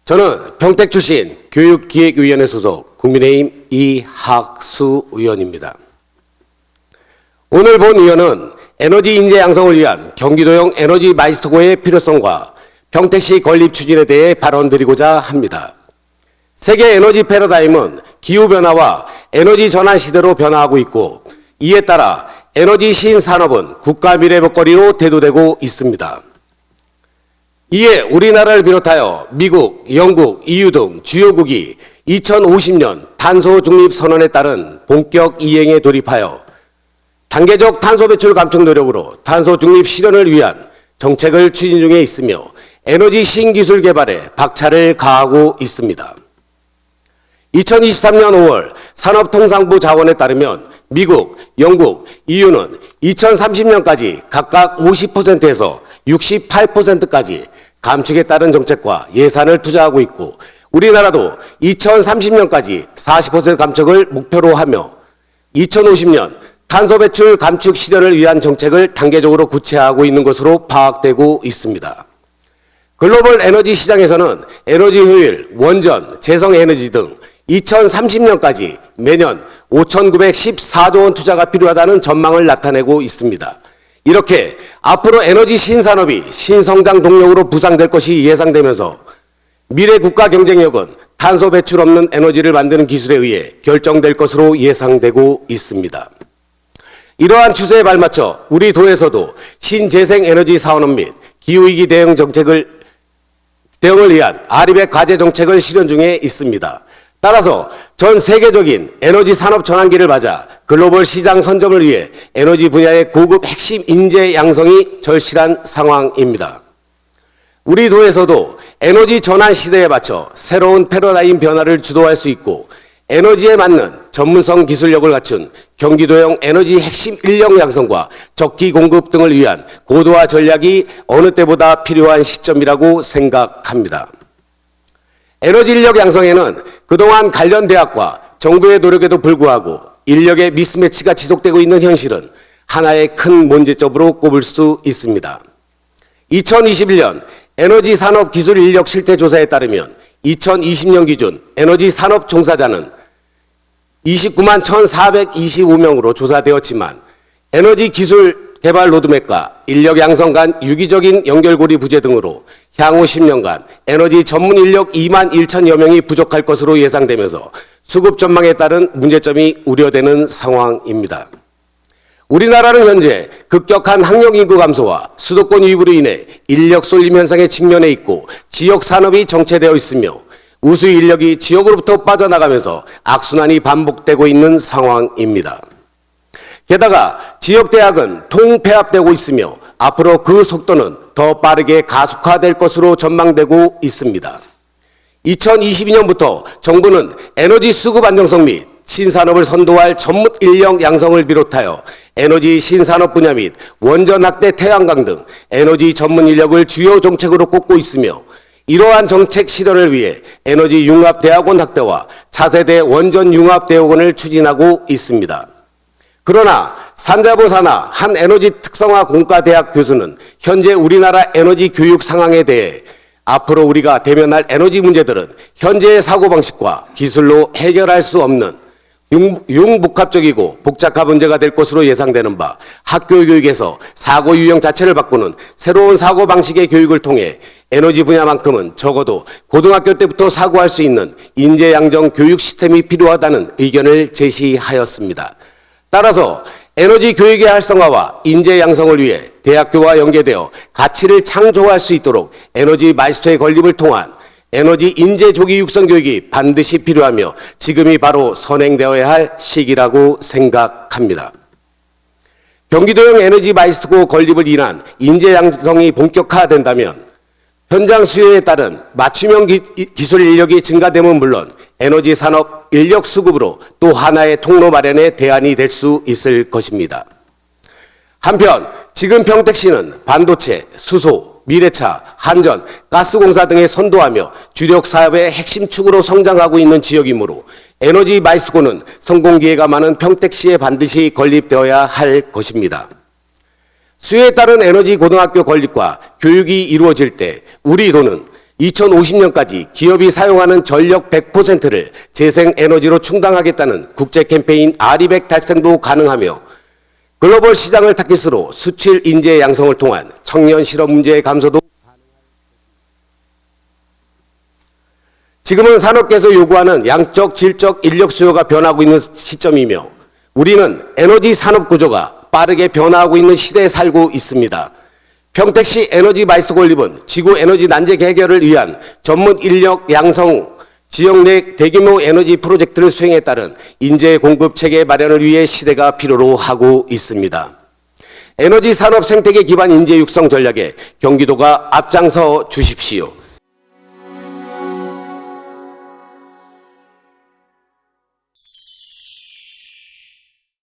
저는 평택 출신 교육기획위원회 소속 국민의힘 이학수 의원입니다. 오늘 본 의원은 에너지 인재 양성을 위한 경기도형 에너지 마이스터고의 필요성과 평택시 건립 추진에 대해 발언드리고자 합니다. 세계 에너지 패러다임은 기후변화와 에너지 전환 시대로 변화하고 있고, 이에 따라 에너지 신산업은 국가 미래 먹거리로 대두되고 있습니다. 이에 우리나라를 비롯하여 미국, 영국, EU 등 주요국이 2050년 탄소 중립 선언에 따른 본격 이행에 돌입하여 단계적 탄소 배출 감축 노력으로 탄소 중립 실현을 위한 정책을 추진 중에 있으며 에너지 신기술 개발에 박차를 가하고 있습니다. 2023년 5월 산업통상부 자원에 따르면 미국, 영국, EU는 2030년까지 각각 50%에서 68%까지 감축에 따른 정책과 예산을 투자하고 있고, 우리나라도 2030년까지 40% 감축을 목표로 하며 2050년 탄소 배출 감축 실현을 위한 정책을 단계적으로 구체화하고 있는 것으로 파악되고 있습니다. 글로벌 에너지 시장에서는 에너지 효율, 원전, 재생에너지 등 2030년까지 매년 5,914조 원 투자가 필요하다는 전망을 나타내고 있습니다. 이렇게 앞으로 에너지 신산업이 신성장 동력으로 부상될 것이 예상되면서 미래 국가 경쟁력은 탄소 배출 없는 에너지를 만드는 기술에 의해 결정될 것으로 예상되고 있습니다. 이러한 추세에 발맞춰 우리 도에서도 신재생에너지 산업 및 기후위기 대응을 위한 아리백 과제 정책을 실현 중에 있습니다. 따라서 전 세계적인 에너지 산업 전환기를 맞아 글로벌 시장 선점을 위해 에너지 분야의 고급 핵심 인재 양성이 절실한 상황입니다. 우리 도에서도 에너지 전환 시대에 맞춰 새로운 패러다임 변화를 주도할 수 있고, 에너지에 맞는 전문성 기술력을 갖춘 경기도형 에너지 핵심 인력 양성과 적기 공급 등을 위한 고도화 전략이 어느 때보다 필요한 시점이라고 생각합니다. 에너지 인력 양성에는 그동안 관련 대학과 정부의 노력에도 불구하고 인력의 미스매치가 지속되고 있는 현실은 하나의 큰 문제점으로 꼽을 수 있습니다. 2021년 에너지 산업 기술 인력 실태 조사에 따르면 2020년 기준 에너지 산업 종사자는 29만 1,425명으로 조사되었지만, 에너지 기술 개발 로드맵과 인력 양성 간 유기적인 연결고리 부재 등으로 향후 10년간 에너지 전문 인력 2만 1천여 명이 부족할 것으로 예상되면서 수급 전망에 따른 문제점이 우려되는 상황입니다. 우리나라는 현재 급격한 학령 인구 감소와 수도권 유입으로 인해 인력 쏠림 현상에 직면해 있고, 지역 산업이 정체되어 있으며 우수 인력이 지역으로부터 빠져나가면서 악순환이 반복되고 있는 상황입니다. 게다가 지역 대학은 통폐합되고 있으며 앞으로 그 속도는 더 빠르게 가속화될 것으로 전망되고 있습니다. 2022년부터 정부는 에너지 수급 안정성 및 신산업을 선도할 전문 인력 양성을 비롯하여 에너지 신산업 분야 및 원전 확대 태양광 등 에너지 전문 인력을 주요 정책으로 꼽고 있으며, 이러한 정책 실현을 위해 에너지 융합 대학원 확대와 차세대 원전 융합 대학원을 추진하고 있습니다. 그러나 산자부 산하 한 에너지 특성화 공과대학 교수는 현재 우리나라 에너지 교육 상황에 대해 앞으로 우리가 대면할 에너지 문제들은 현재의 사고방식과 기술로 해결할 수 없는 융복합적이고 복잡한 문제가 될 것으로 예상되는 바, 학교 교육에서 사고 유형 자체를 바꾸는 새로운 사고방식의 교육을 통해 에너지 분야만큼은 적어도 고등학교 때부터 사고할 수 있는 인재 양성 교육 시스템이 필요하다는 의견을 제시하였습니다. 따라서 에너지 교육의 활성화와 인재 양성을 위해 대학교와 연계되어 가치를 창조할 수 있도록 에너지 마이스터의 건립을 통한 에너지 인재 조기 육성 교육이 반드시 필요하며 지금이 바로 선행되어야 할 시기라고 생각합니다. 경기도형 에너지 마이스터고 건립을 인한 인재 양성이 본격화된다면 현장 수요에 따른 맞춤형 기술 인력이 증가됨은 물론 에너지 산업 인력 수급으로 또 하나의 통로 마련의 대안이 될 수 있을 것입니다. 한편 지금 평택시는 반도체, 수소, 미래차, 한전, 가스공사 등에 선도하며 주력 사업의 핵심 축으로 성장하고 있는 지역이므로 에너지 마이스터고는 성공 기회가 많은 평택시에 반드시 건립되어야 할 것입니다. 수요에 따른 에너지 고등학교 건립과 교육이 이루어질 때 우리 도는 2050년까지 기업이 사용하는 전력 100%를 재생에너지로 충당하겠다는 국제 캠페인 아리백 달성도 가능하며 글로벌 시장을 타깃으로 수출 인재 양성을 통한 청년 실업 문제의 감소도 지금은 산업계에서 요구하는 양적, 질적 인력 수요가 변하고 있는 시점이며 우리는 에너지 산업 구조가 빠르게 변화하고 있는 시대에 살고 있습니다. 평택시 에너지 마이스터 건립은 지구 에너지 난제 해결을 위한 전문 인력 양성, 지역 내 대규모 에너지 프로젝트를 수행에 따른 인재 공급 체계 마련을 위해 시대가 필요로 하고 있습니다. 에너지 산업 생태계 기반 인재 육성 전략에 경기도가 앞장서 주십시오.